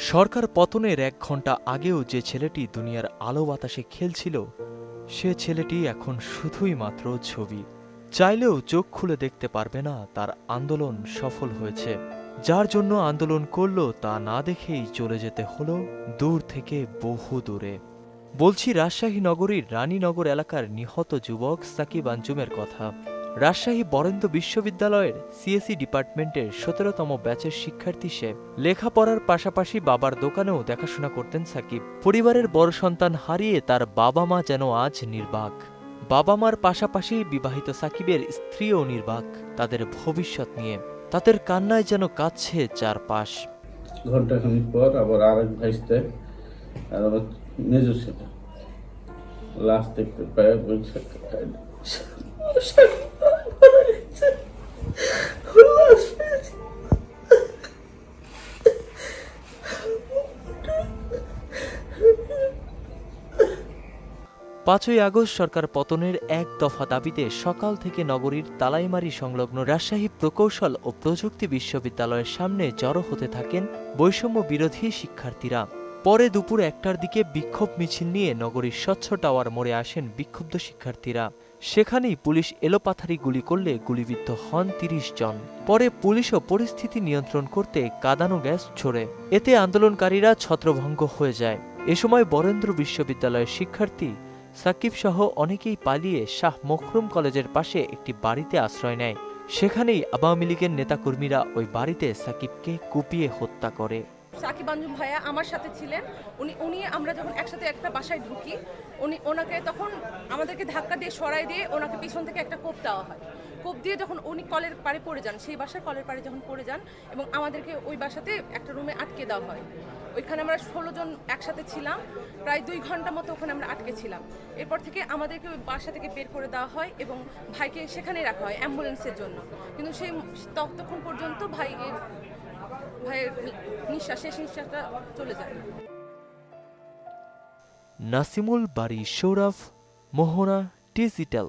সরকার পতনের ১ ঘণ্টা আগেও যে ছেলেটি দুনিয়ার আলো বাতাসে খেলছিল, সে ছেলেটি এখন শুধুই মাত্র ছবি। চাইলেও চোখ খুলে দেখতে পারবে না তার আন্দোলন সফল হয়েছে। যার জন্য আন্দোলন করল তা না দেখেই চলে যেতে হলো দূর থেকে বহু দূরে। বলছি রাজশাহী নগরীর রানীনগর এলাকার নিহত যুবক সাকিব আঞ্জুমের কথা। রাজশাহী বরেন্দ্র বিশ্ববিদ্যালয়ের সিএসই ডিপার্টমেন্টের ১৭তম ব্যাচের শিক্ষার্থী সে। লেখাপড়ার পাশাপাশি বাবার দোকানেও দেখাশোনা করতেন সাকিব। পরিবারের বড় সন্তান হারিয়ে তার বাবা মা যেন আজ নির্বাক। বাবা মার পাশাপাশি বিবাহিত সাকিবের স্ত্রীও নির্বাক তাদের ভবিষ্যৎ নিয়ে। তাদের কান্নায় যেন কাঁদছে চারপাশ। ঘন্টাখানিক পর আবার আরেক ভাইস্তে আর আমার মেজর ছেলে লাশ দেখতে পায় বলছে পাঁচই আগস্ট সরকার পতনের এক দফা দাবিতে সকাল থেকে নগরীর তালাইমারি সংলগ্ন রাজশাহী প্রকৌশল ও প্রযুক্তি বিশ্ববিদ্যালয়ের সামনে জড়ো হতে থাকেন বৈষম্য বিরোধী শিক্ষার্থীরা। পরে দুপুর ১টার দিকে বিক্ষোভ মিছিল নিয়ে নগরীর স্বচ্ছ টাওয়ার মোড়ে আসেন বিক্ষুব্ধ শিক্ষার্থীরা। সেখানেই পুলিশ এলোপাথারি গুলি করলে গুলিবিদ্ধ হন ৩০ জন। পরে পুলিশও পরিস্থিতি নিয়ন্ত্রণ করতে কাঁদানো গ্যাস ছোড়ে। এতে আন্দোলনকারীরা ছত্রভঙ্গ হয়ে যায়। এ সময় বরেন্দ্র বিশ্ববিদ্যালয়ের শিক্ষার্থী সাকিব সহ অনেকেই পালিয়ে শাহ মখরুম কলেজের পাশে একটি বাড়িতে আশ্রয় নেয়। সেখানেই আওয়ামী লীগের নেতাকর্মীরা ওই বাড়িতে সাকিবকে কুপিয়ে হত্যা করে। সাকিব আঞ্জুম ভাইয়া আমার সাথে ছিলেন। উনি আমরা যখন একসাথে একটা বাসায় ঢুকি, ওনাকে তখন আমাদেরকে ধাক্কা দিয়ে সরাই দিয়ে ওনাকে পিছন থেকে একটা কোপ দেওয়া হয়। কোপ দিয়ে যখন উনি কলের পাড়ে পড়ে যান, সেই বাসার কলের পাড়ে যখন পড়ে যান এবং আমাদেরকে ওই বাসাতে একটা রুমে আটকে দেওয়া হয়। ওইখানে আমরা ১৬ জন একসাথে ছিলাম, প্রায় ২ ঘন্টা মতো ওখানে আমরা আটকে ছিলাম। এরপর থেকে আমাদেরকে ওই বাসা থেকে বের করে দেওয়া হয় এবং ভাইকে সেখানেই রাখা হয় অ্যাম্বুলেন্সের জন্য। কিন্তু সেই ততক্ষণ পর্যন্ত ভাইয়ের শেষ নিঃশ্বাসটা চলে যায়। নাসিমুল বারী সৌরভ, মোহনা ডিজিটাল।